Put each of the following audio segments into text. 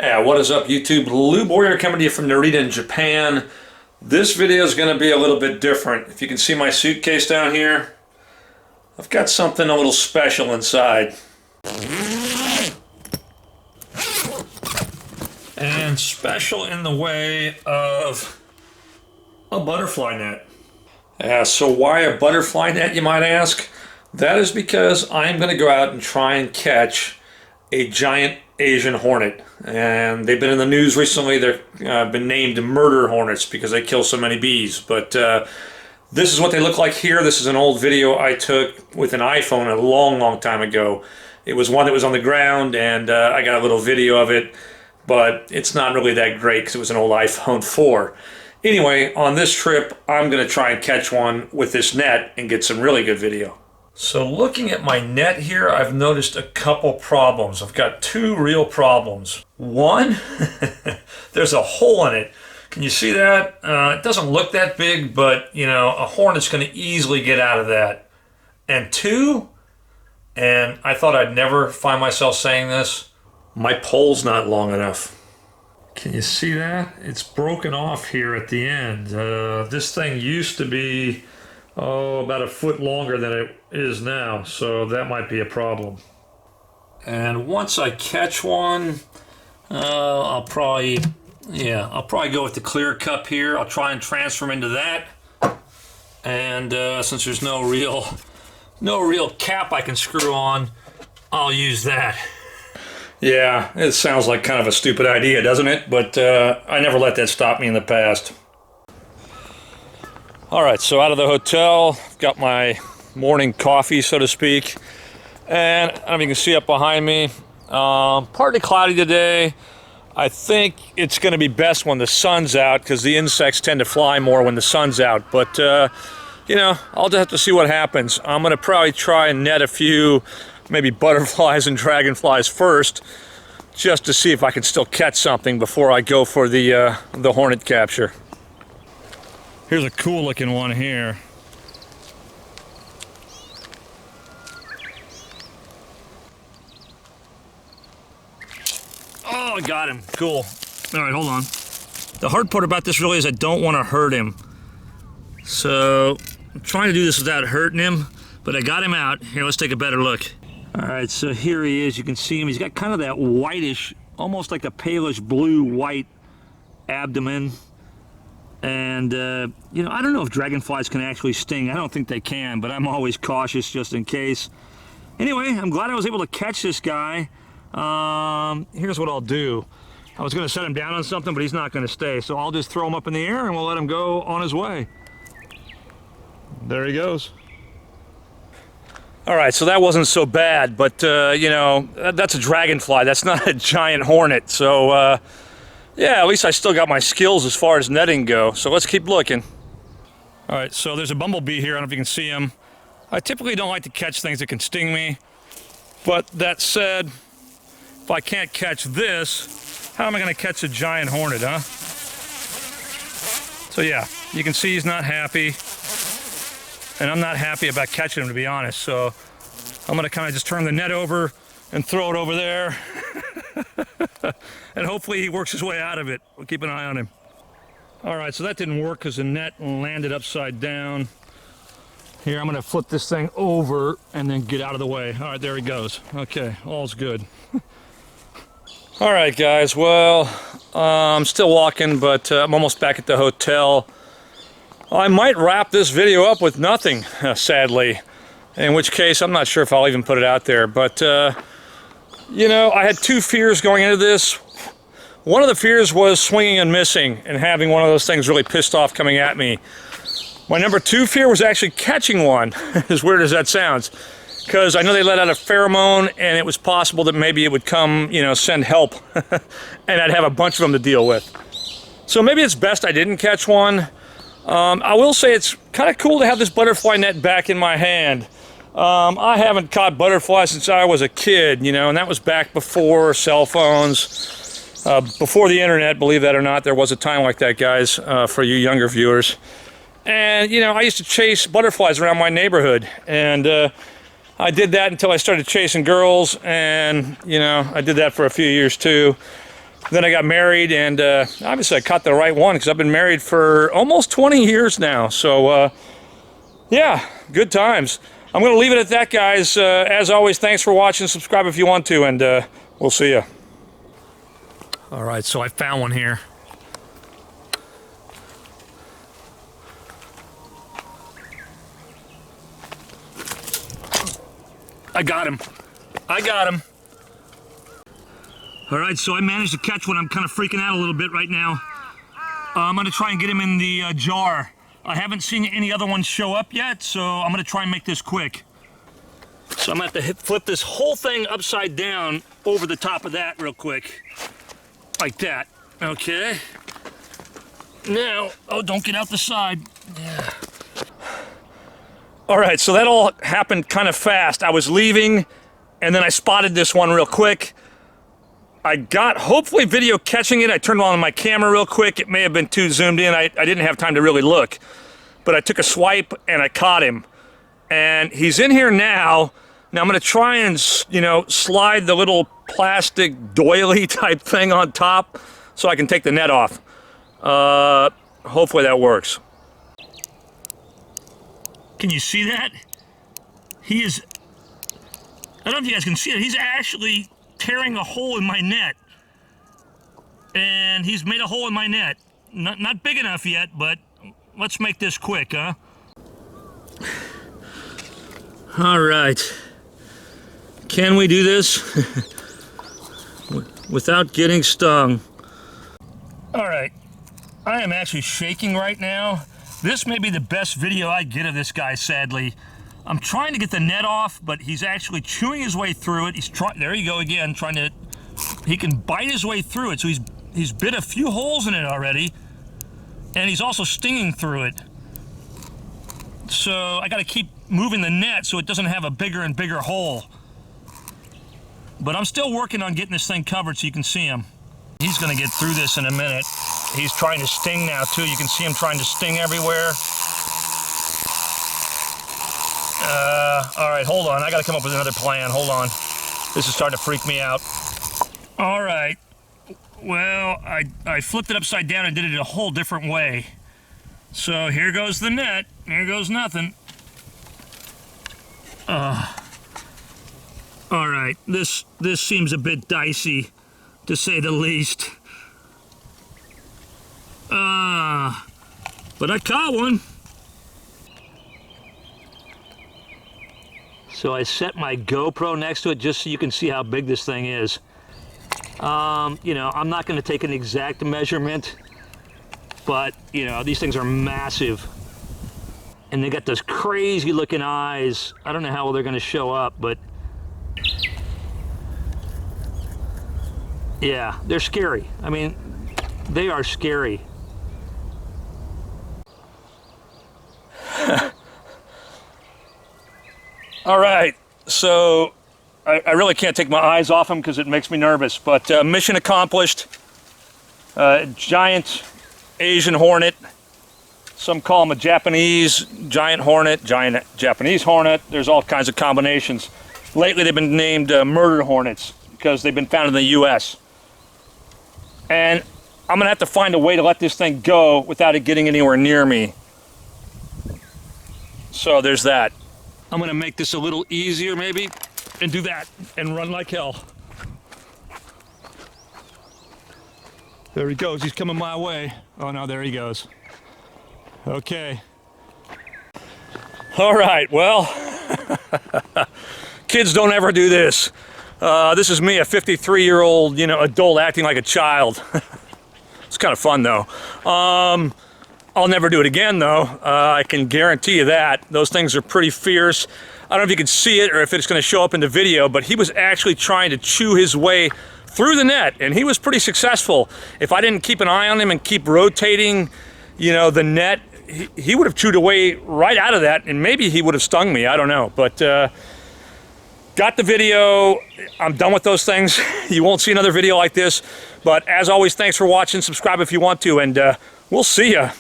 Yeah, what is up YouTube? Lou Boyer coming to you from Narita in Japan. This video is going to be a little bit different. If you can see my suitcase down here, I've got something a little special inside. And special in the way of a butterfly net. So why a butterfly net, you might ask? That is because I'm going to go out and try and catch a giant Asian hornet. And they've been in the news recently. They've been named murder hornets because they kill so many bees. But this is what they look like here. This is an old video I took with an iPhone a long time ago. It was one that was on the ground, and I got a little video of it. But it's not really that great because it was an old iPhone 4. Anyway, on this trip, I'm going to try and catch one with this net and get some really good video. So looking at my net here, I've noticed a couple problems. I've got two real problems. One, there's a hole in it. Can you see that? It doesn't look that big, but you know, a hornet's going to easily get out of that. And two, and I thought I'd never find myself saying this, my pole's not long enough. Can you see that? It's broken off here at the end. This thing used to be about a foot longer than it is now, so that might be a problem. And once I catch one, I'll probably go with the clear cup here. I'll try and transfer into that. And since there's no real cap I can screw on, I'll use that. Yeah, it sounds like kind of a stupid idea, doesn't it? But I never let that stop me in the past. All right, so out of the hotel, got my morning coffee, so to speak. And I don't know if you can see up behind me, partly cloudy today. I think it's going to be best when the sun's out because the insects tend to fly more when the sun's out. But, you know, I'll just have to see what happens. I'm going to probably try and net a few maybe butterflies and dragonflies first, just to see if I can still catch something before I go for the hornet capture. Here's a cool looking one here. Oh, I got him. Cool. All right, hold on. The hard part about this really is I don't want to hurt him. So I'm trying to do this without hurting him, but I got him out. Here, let's take a better look. All right, so here he is. You can see him. He's got kind of that whitish, almost like a palish blue-white abdomen. And, you know, I don't know if dragonflies can actually sting. I don't think they can, but I'm always cautious just in case. Anyway, I'm glad I was able to catch this guy. Here's what I'll do. I was going to set him down on something, but he's not going to stay. So I'll just throw him up in the air and we'll let him go on his way. There he goes. All right, so that wasn't so bad, but, you know, that's a dragonfly. That's not a giant hornet. So, yeah, at least I still got my skills as far as netting go. So let's keep looking. All right, so there's a bumblebee here. I don't know if you can see him. I typically don't like to catch things that can sting me. But that said, if I can't catch this, how am I going to catch a giant hornet, huh? So, yeah, you can see he's not happy. And I'm not happy about catching him, to be honest. So I'm going to kind of just turn the net over and throw it over there. And hopefully he works his way out of it. We'll keep an eye on him. All right, so that didn't work because the net landed upside down. Here, I'm going to flip this thing over and then get out of the way. All right, there he goes. Okay, all's good. All right, guys. Well, I'm still walking, but I'm almost back at the hotel. I might wrap this video up with nothing, sadly. In which case, I'm not sure if I'll even put it out there. But, you know, I had two fears going into this. One of the fears was swinging and missing and having one of those things really pissed off coming at me. My number two fear was actually catching one, as weird as that sounds. Because I know they let out a pheromone, and it was possible that maybe it would come, you know, send help. And I'd have a bunch of them to deal with. So maybe it's best I didn't catch one. I will say it's kind of cool to have this butterfly net back in my hand. I haven't caught butterflies since I was a kid, you know, and that was back before cell phones, before the internet, believe that or not. There was a time like that, guys, for you younger viewers. And, you know, I used to chase butterflies around my neighborhood, and I did that until I started chasing girls, and, you know, I did that for a few years too. Then I got married, and obviously I caught the right one because I've been married for almost 20 years now. So, yeah, good times. I'm going to leave it at that, guys. As always, thanks for watching. Subscribe if you want to, and we'll see you. All right, so I found one here. I got him. I got him. All right, so I managed to catch one. I'm kind of freaking out a little bit right now. I'm going to try and get him in the jar. I haven't seen any other ones show up yet, so I'm going to try and make this quick. So I'm going to have to flip this whole thing upside down over the top of that real quick. Like that. Okay. Now, oh, don't get out the side. Yeah. All right, so that all happened kind of fast. I was leaving, and then I spotted this one real quick. I got, hopefully, video catching it. I turned on my camera real quick. It may have been too zoomed in. I didn't have time to really look. But I took a swipe, and I caught him. And he's in here now. Now I'm going to try and, you know, slide the little plastic doily type thing on top so I can take the net off. Hopefully that works. Can you see that? He is, I don't know if you guys can see it, he's actually tearing a hole in my net. And he's made a hole in my net. Not big enough yet, but let's make this quick, huh? All right. Can we do this without getting stung? All right. I am actually shaking right now. This may be the best video I get of this guy, sadly. I'm trying to get the net off, but he's actually chewing his way through it. He's trying, there you go again, trying to, he can bite his way through it. So he's bit a few holes in it already, and he's also stinging through it. So I got to keep moving the net so it doesn't have a bigger and bigger hole. But I'm still working on getting this thing covered so you can see him. He's going to get through this in a minute. He's trying to sting now, too. You can see him trying to sting everywhere. All right, hold on. I got to come up with another plan. Hold on. This is starting to freak me out. All right. Well, I flipped it upside down and did it a whole different way. So here goes the net. Here goes nothing. All right. This seems a bit dicey, to say the least. But I caught one. So I set my GoPro next to it just so you can see how big this thing is. You know, I'm not going to take an exact measurement, but, you know, these things are massive. And they got those crazy looking eyes. I don't know how well they're going to show up, but yeah, they're scary. I mean, they are scary. All right, so I really can't take my eyes off them because it makes me nervous, but mission accomplished. Giant Asian hornet. Some call them a Japanese giant hornet, giant Japanese hornet. There's all kinds of combinations. Lately they've been named murder hornets because they've been found in the US. And I'm gonna have to find a way to let this thing go without it getting anywhere near me. So there's that. I'm gonna make this a little easier maybe and do that and run like hell. There he goes, he's coming my way. Oh no, there he goes. Okay. All right, well, kids don't ever do this. This is me, a 53-year-old, you know, adult acting like a child. It's kind of fun though. I'll never do it again though. I can guarantee you that. Those things are pretty fierce. I don't know if you can see it or if it's going to show up in the video, but he was actually trying to chew his way through the net, and he was pretty successful. If I didn't keep an eye on him and keep rotating, you know, the net, he would have chewed away right out of that, and maybe he would have stung me. I don't know, but got the video. I'm done with those things. You won't see another video like this, but as always, thanks for watching. Subscribe if you want to, and we'll see ya.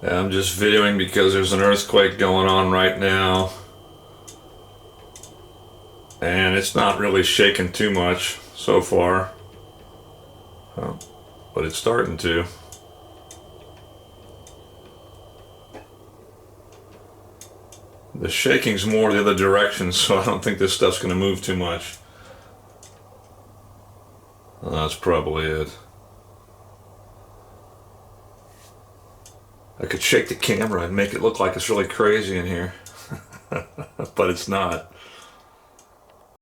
I'm just videoing because there's an earthquake going on right now. And it's not really shaking too much so far. Oh, but it's starting to. The shaking's more the other direction, so I don't think this stuff's going to move too much. Well, that's probably it. I could shake the camera and make it look like it's really crazy in here, but it's not.